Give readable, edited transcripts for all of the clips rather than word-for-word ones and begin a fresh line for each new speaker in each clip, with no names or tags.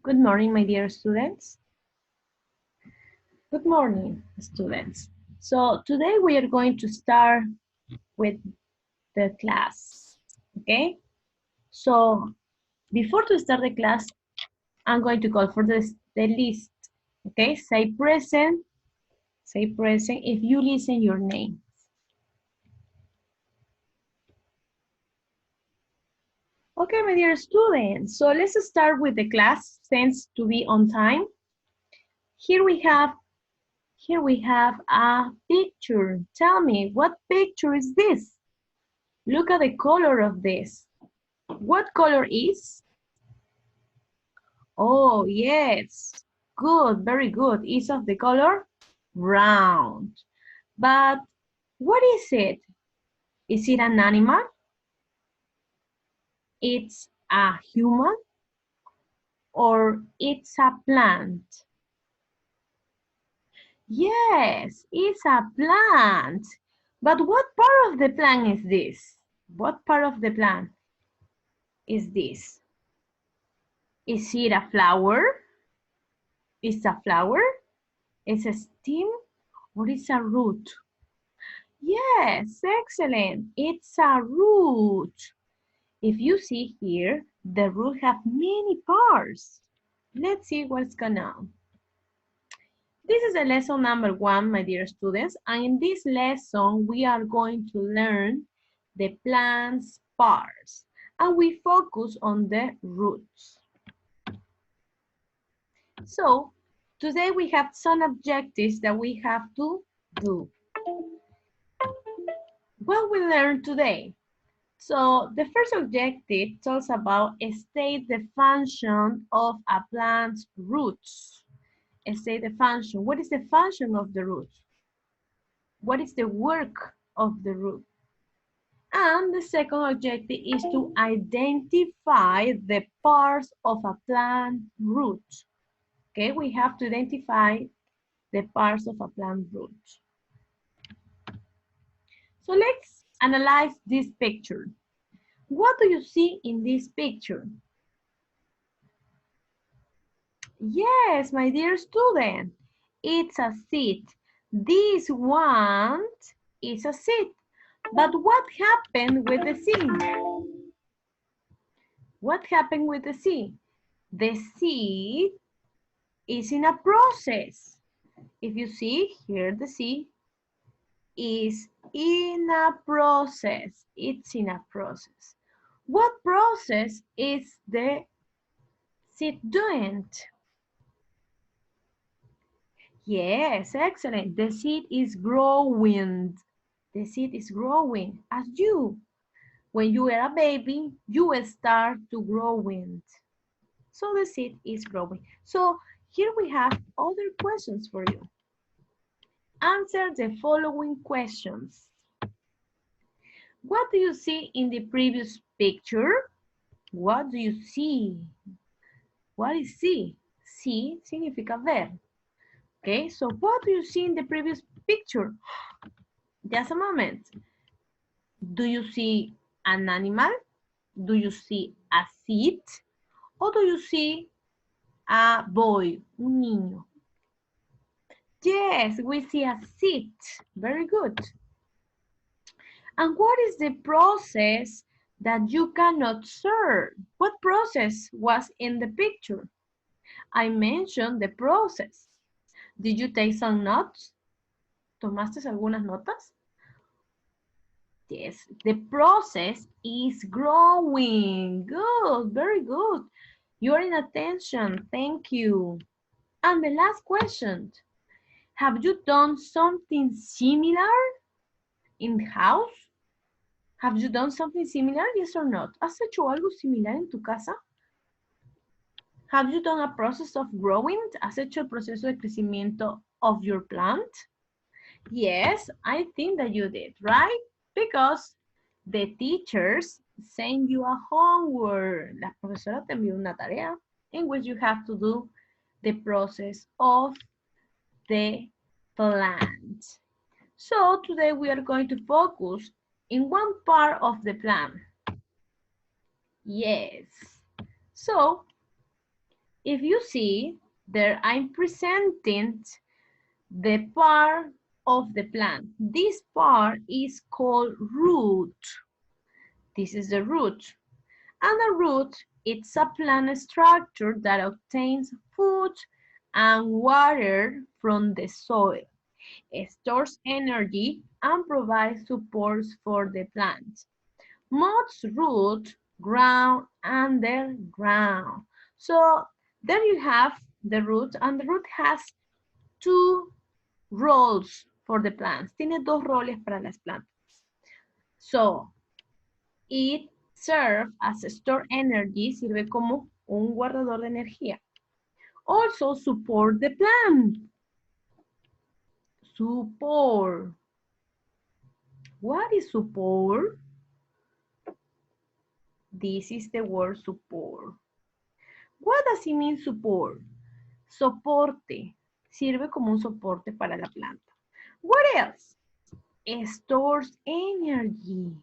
Good morning, my dear students. Good morning, students. So today we are going to start with the class, okay? So before to start the class, I'm going to call for the list, okay? Say present if you listen your name. Okay, my dear students, so let's start with the class, since to be on time. Here we have a picture. Tell me, what picture is this? Look at the color of this. What color is? Oh, yes. Good, very good. Is of the color brown. But what is it? Is it an animal? It's a human? Or it's a plant? Yes, it's a plant. But what part of the plant is this? What part of the plant is this? Is it a flower? Is a flower? Is a stem? Or is a root? Yes, excellent. It's a root. If you see here, the root have many parts. Let's see what's going on. This is a lesson number 1, my dear students. And in this lesson, we are going to learn the plant's parts. And we focus on the roots. So, today we have some objectives that we have to do. What we learned today? So the first objective talks about state the function of a plant's roots. State the function. What is the function of the root? What is the work of the root? And the second objective is to identify the parts of a plant root. Okay, we have to identify the parts of a plant root. So let's analyze this picture. What do you see in this picture? Yes, my dear student, it's a seed. This one is a seed. But what happened with the seed? What happened with the seed? The seed is in a process. If you see here, the seed is in a process. It's in a process. What process is the seed doing? Yes, excellent. The seed is growing. The seed is growing as you. When you are a baby, you will start to growing. So the seed is growing. So here we have other questions for you. Answer the following questions. What do you see in the previous picture? What do you see? What is see? See significa ver. Okay, so what do you see in the previous picture? Just a moment. Do you see an animal? Do you see a seed? Or do you see a boy, un niño? Yes, we see a seed. Very good. And what is the process that you can observe? What process was in the picture? I mentioned the process. Did you take some notes? ¿Tomaste algunas notas? Yes, the process is growing. Good, very good. You're in attention. Thank you. And the last question. Have you done something similar in house? Have you done something similar? Yes or not? ¿Has hecho algo similar en tu casa? Have you done a process of growing? ¿Has hecho el proceso de crecimiento of your plant? Yes, I think that you did, right? Because the teachers send you a homework. La profesora te envió una tarea in which you have to do the process of the plant. So today we are going to focus in one part of the plant. Yes. So If you see, there I'm presenting the part of the plant. This part is called root. This is the root. And the root, it's a plant structure that obtains food and water from the soil. It stores energy and provides support for the plant. Most roots ground underground. So there you have the root, and the root has two roles for the plants. Tiene dos roles para las plantas. So it serves as a store energy, sirve como un guardador de energía. Also support the plant. Support. What is support? This is the word support. What does it mean support? Soporte. Sirve como un soporte para la planta. What else? Stores energy.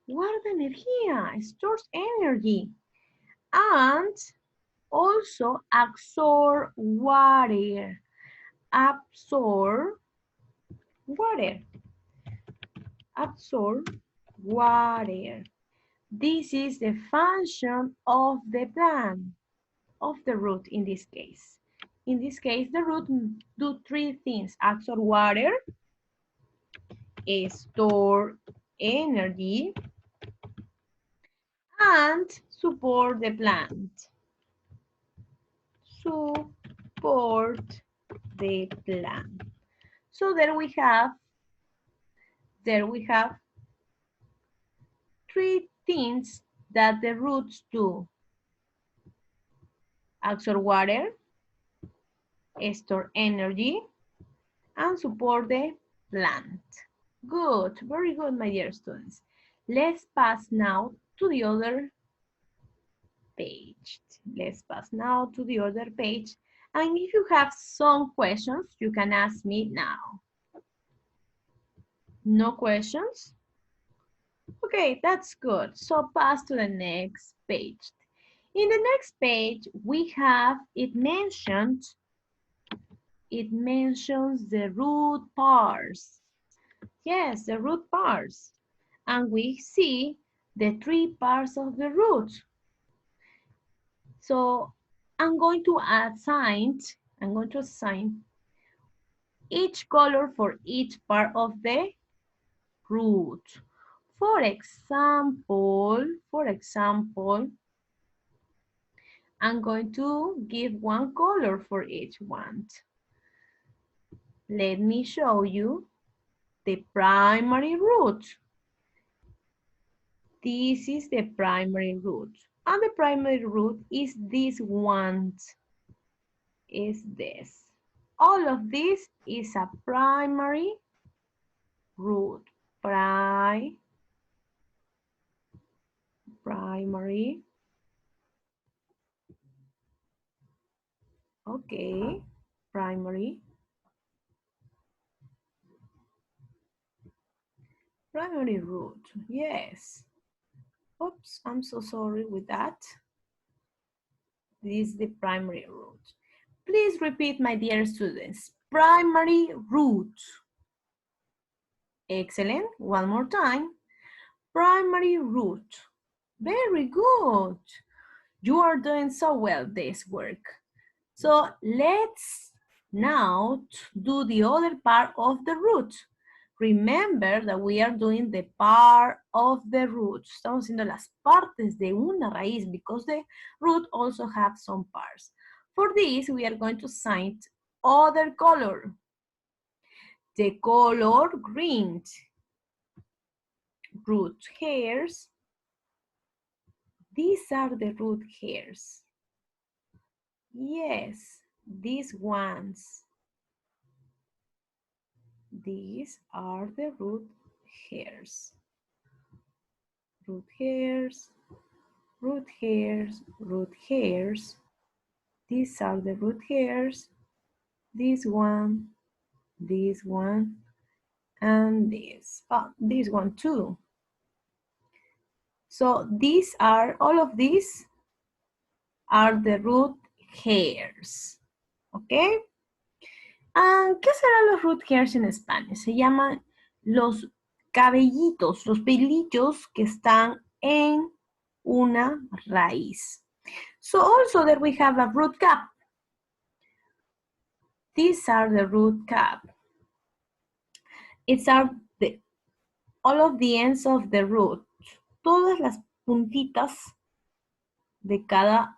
Guarda energía. Stores energy. And also absorb water. Absorb water. Absorb water. This is the function of the plant, of the root in this case. In this case, the root do three things: absorb water, store energy, and support the plant. Support the plant. So there we have three things that the roots do: absorb water, store energy, and support the plant. Good, very good, my dear students. Let's pass now to the other page. Let's pass now to the other page. And if you have some questions, you can ask me now. No questions? Okay, that's good. So pass to the next page. In the next page, we have, it mentions the root parts. Yes, the root parts. And we see the three parts of the root. So I'm going to assign each color for each part of the root. For example, I'm going to give one color for each one. Let me show you the primary root. This is the primary root. And the primary root is this one. Is this. All of this is a primary root. Primary. Okay, primary. Primary root, yes. Oops, I'm so sorry with that. This is the primary root. Please repeat, my dear students. Primary root. Excellent. One more time. Primary root. Very good. You are doing so well this work. So let's now do the other part of the root. Remember that we are doing the part of the root. Estamos haciendo las partes de una raíz because the root also have some parts. For this, we are going to assign other color. The color green. Root hairs. These are the root hairs. Yes, these ones. These are the root hairs. Root hairs, root hairs, root hairs. These are the root hairs. This one, and this. Oh, this one too. So these are, all of these are the root hairs. ¿Ok? ¿Qué serán los root hairs en español? Se llaman los cabellitos, los pelillos que están en una raíz. So also there we have a root cap. These are the root cap. It's all of the ends of the root. Todas las puntitas de cada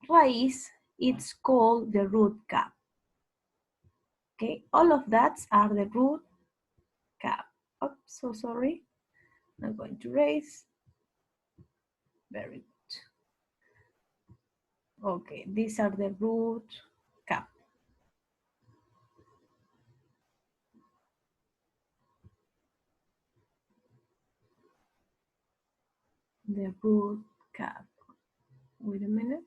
raíz, it's called the root cap. Okay, all of that are the root cap. Oops, so sorry. I'm going to erase. Very good. Okay, these are the root cap. The root cap. Wait a minute.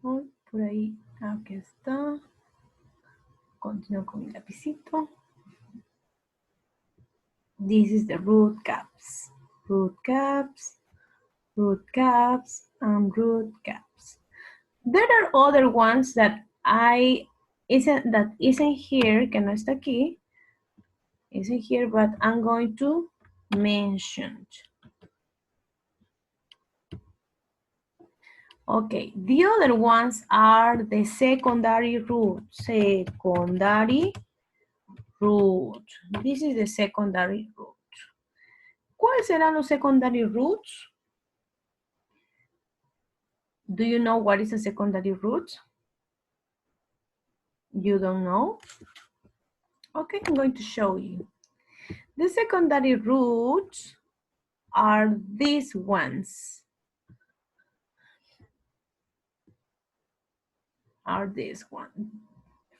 Oh, por ahí, aquí está. Continúo con mi lapicito. This is the root caps. Root caps, root caps, and root caps. There are other ones that isn't here, que no está aquí. Isn't here, but I'm going to mention. Okay, the other ones are the secondary root. Secondary root. This is the secondary root. ¿Cuáles serán los secondary roots? Do you know what is a secondary root? You don't know? Okay, I'm going to show you. The secondary roots are these ones. Are this one.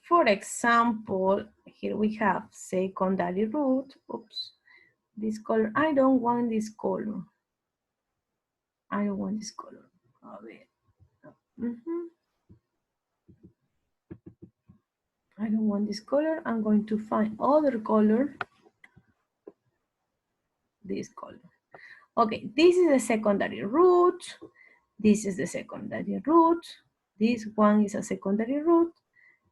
For example, here we have secondary root. Oops, this color. I don't want this color. I don't want this color. A ver. I don't want this color. I'm going to find other color. This color. Okay, this is the secondary root. This is the secondary root. This one is a secondary root.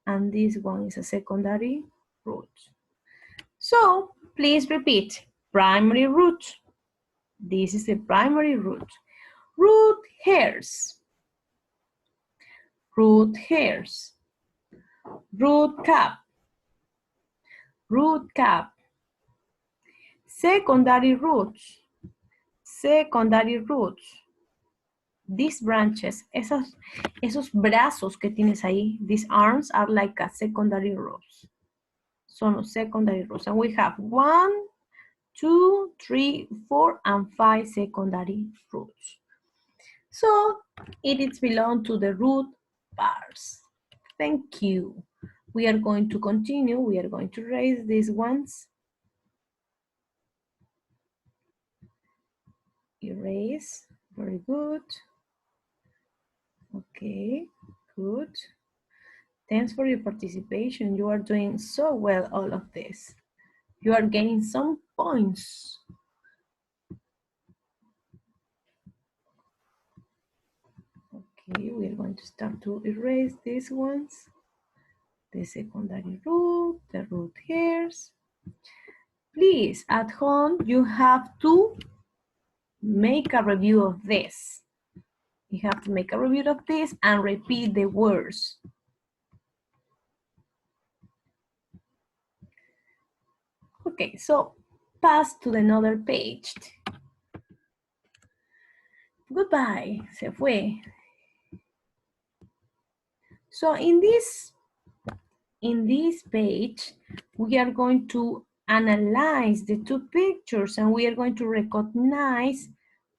And this one is a secondary root. So please repeat. Primary root. This is the primary root. Root hairs. Root hairs. Root cap. Root cap. Secondary roots. Secondary roots. These branches, esos brazos que tienes ahí, these arms are like a secondary roots. Son los secondary roots. And we have 1, 2, 3, 4, and 5 secondary roots. So it is belong to the root pairs. Thank you. We are going to continue. We are going to erase these ones. Erase. Very good. Okay, good. Thanks for your participation. You are doing so well, all of this. You are getting some points. Okay, we are going to start to erase these ones. The secondary root, the root hairs. Please, at home, you have to make a review of this. You have to make a review of this and repeat the words. Okay, so pass to another page. Goodbye, se fue. So in this page, we are going to analyze the two pictures and we are going to recognize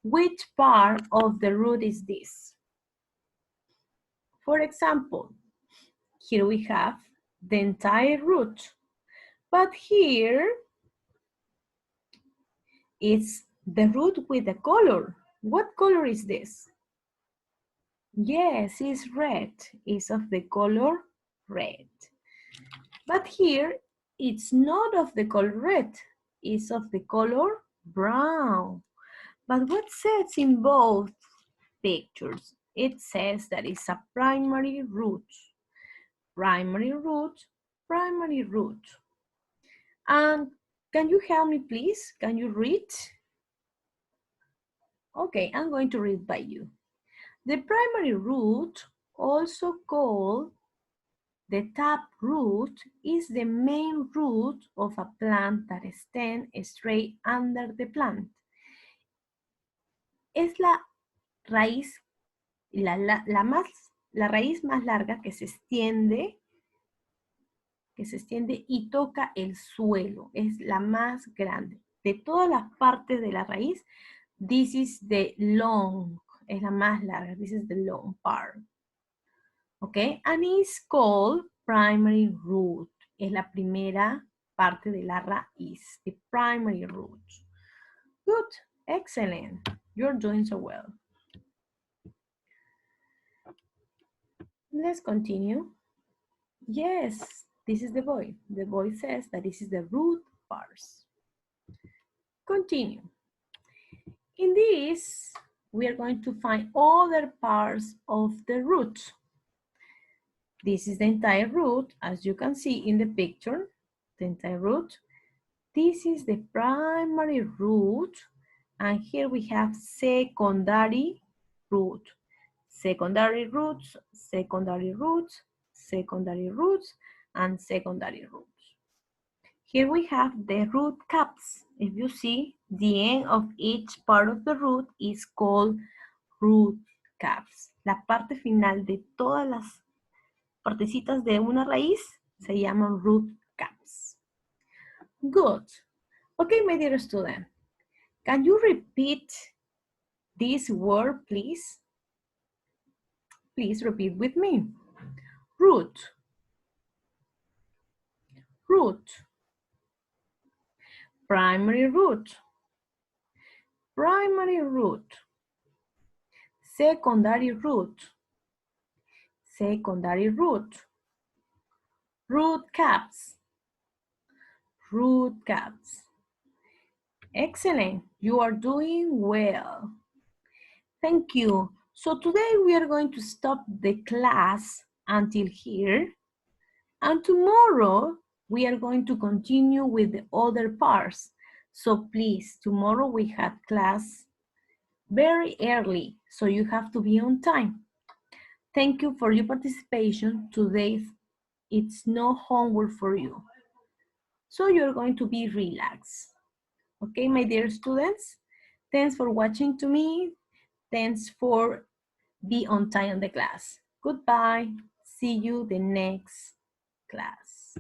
which part of the root is this. For example, here we have the entire root, but here it's the root with the color. What color is this? Yes, it's red. It's of the color red. But here, it's not of the color red. It's of the color brown. But what says in both pictures? It says that it's a primary root. Primary root, primary root. And can you help me, please? Can you read? Okay, I'm going to read by you. The primary root, also called the tap root, is the main root of a plant that stands straight under the plant. Es la raíz, la raíz más larga que se extiende y toca el suelo. Es la más grande. De todas las partes de la raíz, this is the long, es la más larga. This is the long part. Okay, and it's called primary root. Es la primera parte de la raíz, the primary root. Good, excellent. You're doing so well. Let's continue. Yes, this is the boy. The boy says that this is the root parts. Continue. In this, we are going to find other parts of the root. This is the entire root, as you can see in the picture, the entire root. This is the primary root, and here we have secondary root. Secondary roots, secondary roots, secondary roots, and secondary roots. Here we have the root caps. If you see, the end of each part of the root is called root caps. La parte final de todas las partecitas de una raíz se llaman root caps. Good. Okay, my dear student, can you repeat this word, please? Please repeat with me. Root. Root. Primary root. Primary root. Secondary root. Secondary root. Root caps. Root caps. Excellent. You are doing well. Thank you. So today we are going to stop the class until here. And tomorrow we are going to continue with the other parts. So please, tomorrow we have class very early, so you have to be on time. Thank you for your participation. Today it's no homework for you. So you're going to be relaxed. Okay, my dear students? Thanks for watching to me. Thanks for being on time in the class. Goodbye. See you the next class.